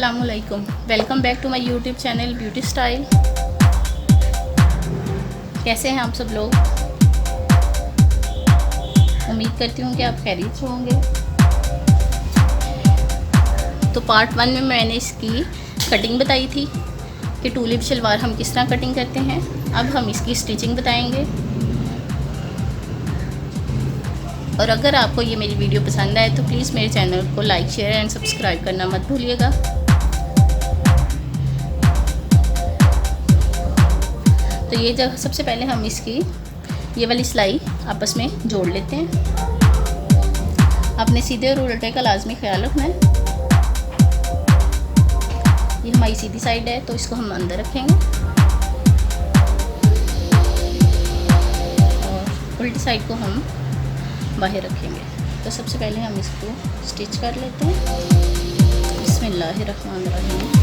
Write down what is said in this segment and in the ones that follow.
अस्सलामुअलैकुम, welcome back to my YouTube channel beauty style. कैसे हैं आप सब लोग? उम्मीद करती हूँ कि आप खैरियत से होंगे। तो पार्ट 1 में मैंने इसकी कटिंग बताई थी कि टूलिप शलवार हम किस तरह कटिंग करते हैं। अब हम इसकी स्टिचिंग बताएंगे। और अगर आपको ये मेरी वीडियो पसंद आए तो प्लीज़ मेरे चैनल को लाइक, शेयर एंड सब्सक्राइब करना मत भूलिएगा। तो ये जब सबसे पहले हम इसकी ये वाली सिलाई आपस में जोड़ लेते हैं। आपने सीधे और उल्टे का लाजमी ख्याल रखना है। ये हमारी सीधी साइड है तो इसको हम अंदर रखेंगे और उल्टी साइड को हम बाहर रखेंगे। तो सबसे पहले हम इसको स्टिच कर लेते हैं। बिस्मिल्लाहिर्रहमानिर्रहीम।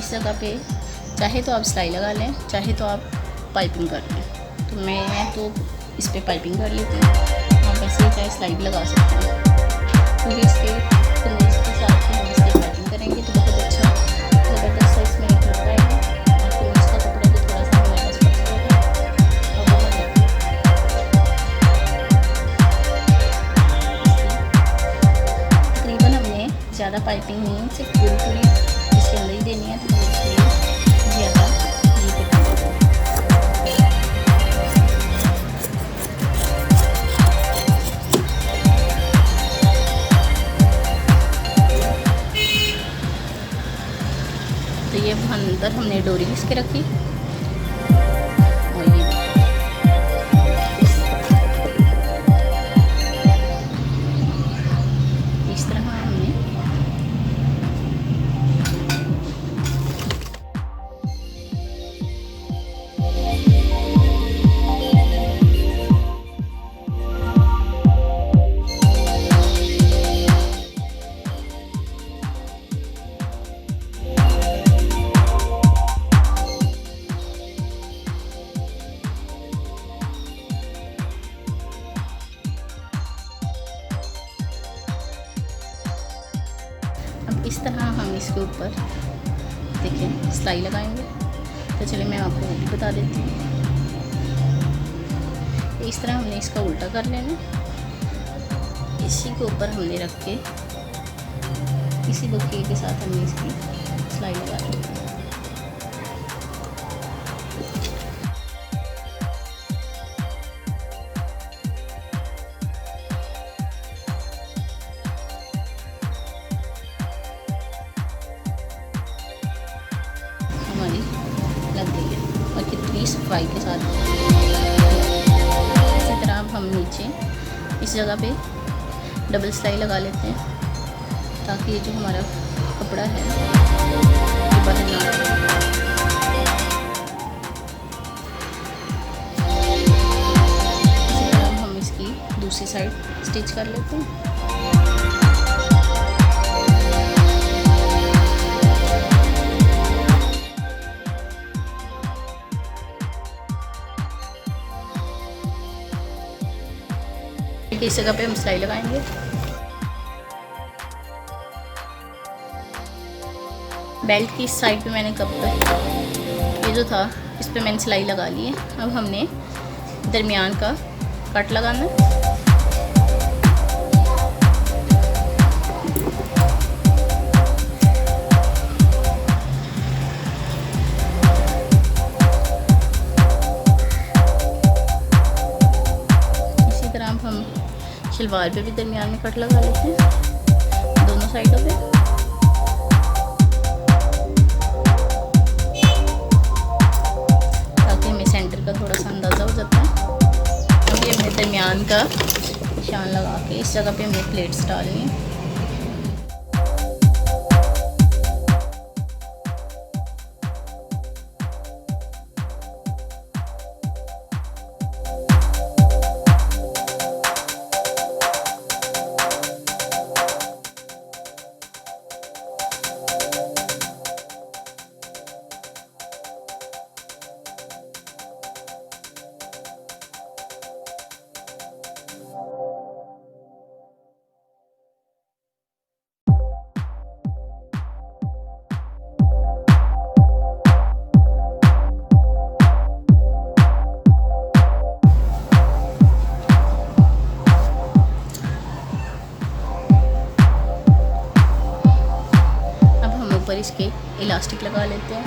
जगह पे चाहे तो आप सिलाई लगा लें, चाहे तो आप पाइपिंग कर लें। तो मैं तो इस पे पाइपिंग कर लेती हूँ। आप ऐसे चाहे सिलाई भी लगा सकते हैं, क्योंकि इसके कमीज के साथ हम इसकी पाइपिंग करेंगे तो बहुत अच्छा ज़बरदस्त सा इसमें एक लुक आएगा। और कमीज का कपड़ा भी थोड़ा सा हमारे पास बच जाएगा। तकरीबन हमने ज़्यादा पाइपिंग नहीं, सिर्फ पूरी इसके अंदर ही देनी है। तो ज़्यादा तो ये अंदर हमने डोरी इसके रखी और ये इस तरह हमने इस तरह हम इसके ऊपर देखिए सिलाई लगाएंगे। तो चलिए मैं आपको वो भी बता देती हूँ। इस तरह हमने इसका उल्टा कर लेना। इसी के ऊपर हमने रख के इसी बक्के के साथ हमने इसकी सिलाई लगा ली। लग गई है और कितनी सफाई के साथ। इसी तरह अब हम नीचे इस जगह पे डबल सिलाई लगा लेते हैं ताकि ये जो हमारा कपड़ा है ये बाहर ना आए। इसी तरह हम इसकी दूसरी साइड स्टिच कर लेते हैं। इस जगह पे हम सिलाई लगाएंगे। बेल्ट की इस साइड पे मैंने ये जो था इस पे मैंने सिलाई लगा ली है। अब हमने दरमियान का कट लगाना है। इसी तरह हम शलवार पे भी दरमियान में कट लगा लेते हैं दोनों साइडों पे। ताकि हमें सेंटर का थोड़ा सा अंदाज़ा हो जाता है। अब ये हमने दरमियान का निशान लगा के इस जगह पे हमने प्लेट्स डालनी है। ऊपर इसके इलास्टिक लगा लेते हैं।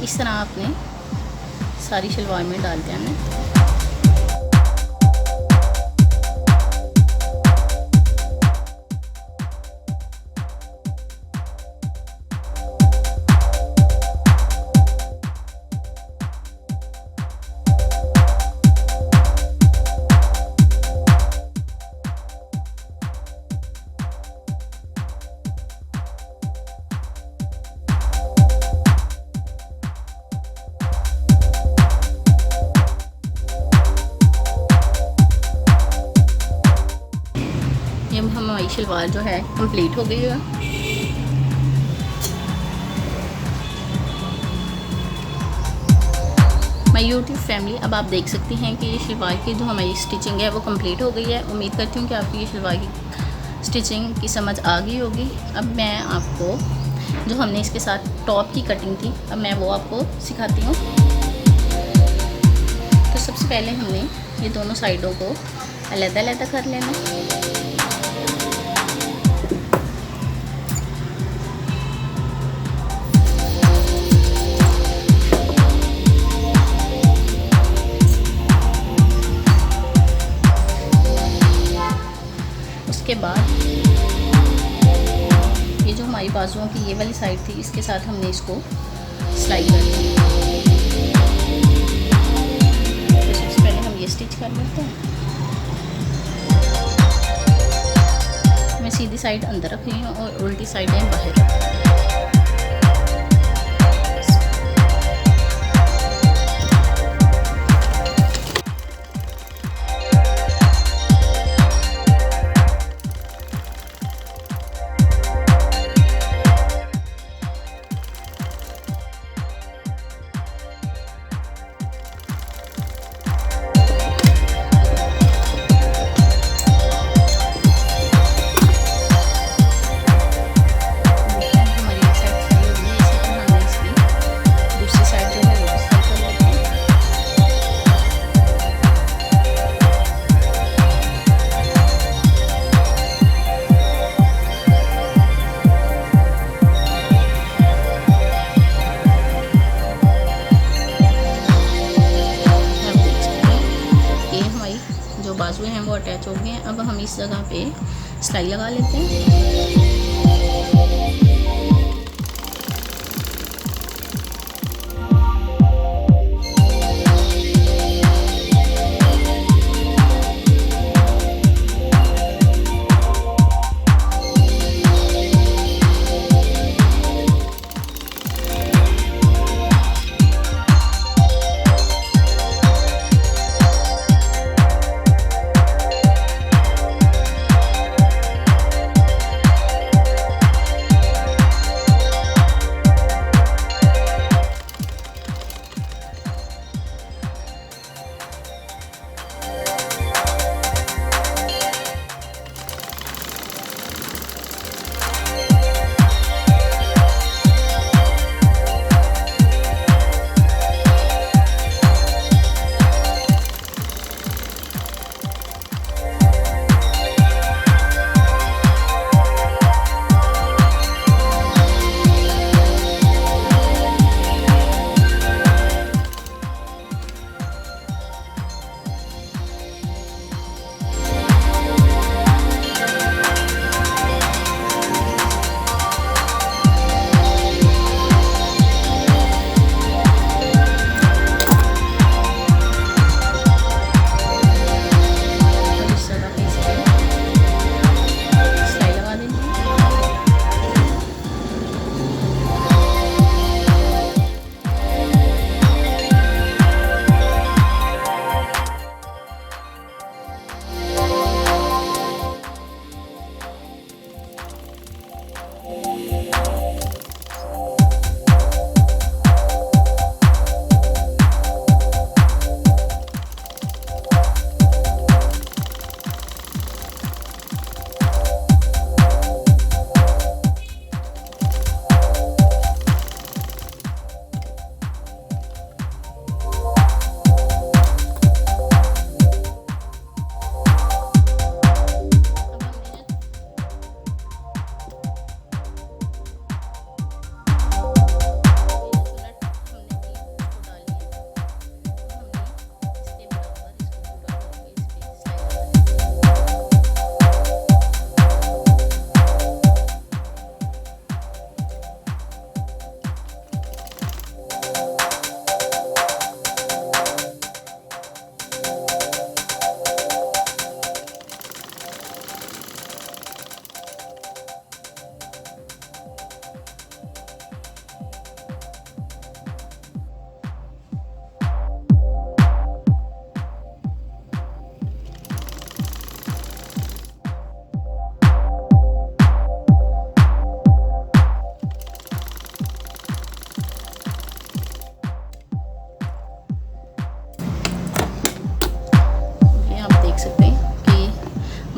इस तरह आपने सारी शलवार में डाल देना है। हमारी शलवार जो है कंप्लीट हो गई है। माय यूट्यूब फैमिली, अब आप देख सकती हैं कि ये शलवार की जो हमारी स्टिचिंग है वो कंप्लीट हो गई है। उम्मीद करती हूँ कि आपको ये शलवार की स्टिचिंग की समझ आ गई होगी। अब मैं आपको जो हमने इसके साथ टॉप की कटिंग थी, अब मैं वो आपको सिखाती हूँ। तो सबसे पहले हमने ये दोनों साइडों को अलग-अलग कर लेना। उसके बाद ये जो हमारी बाजुओं की ये वाली साइड थी, इसके साथ हमने इसको सिलाई कर दिया। तो सबसे पहले हम ये स्टिच कर लेते हैं। मैं सीधी साइड अंदर रख रही हूँ और उल्टी साइडें बाहर रख रही हूँ। बाजू हैं वो अटैच हो गए हैं। अब हम इस जगह पे सिलाई लगा लेते हैं।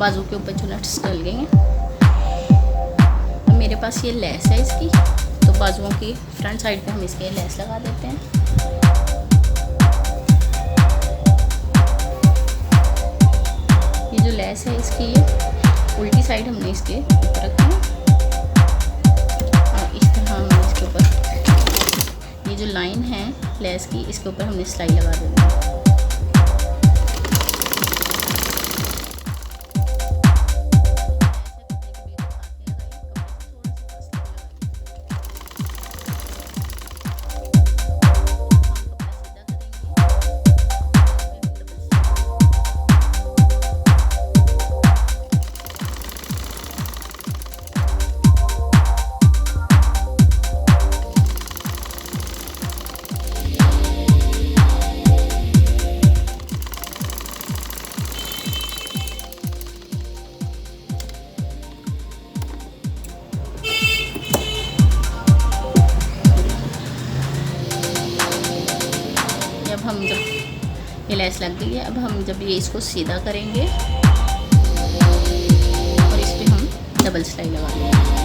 बाजू के ऊपर जो नट्स डल गए हैं। अब मेरे पास ये लेस है इसकी, तो बाजुओं की फ्रंट साइड पे हम इसके लेस लगा देते हैं। ये जो लेस है इसकी ये उल्टी साइड हमने इसके ऊपर रखी है और इस तरह हमने इसके ऊपर ये जो लाइन है लेस की, इसके ऊपर हमने सिलाई लगा देनी है। अब हम जब ये लेस लग गई है, अब हम जब ये इसको सीधा करेंगे और इस पे हम डबल सिलाई लगा देंगे।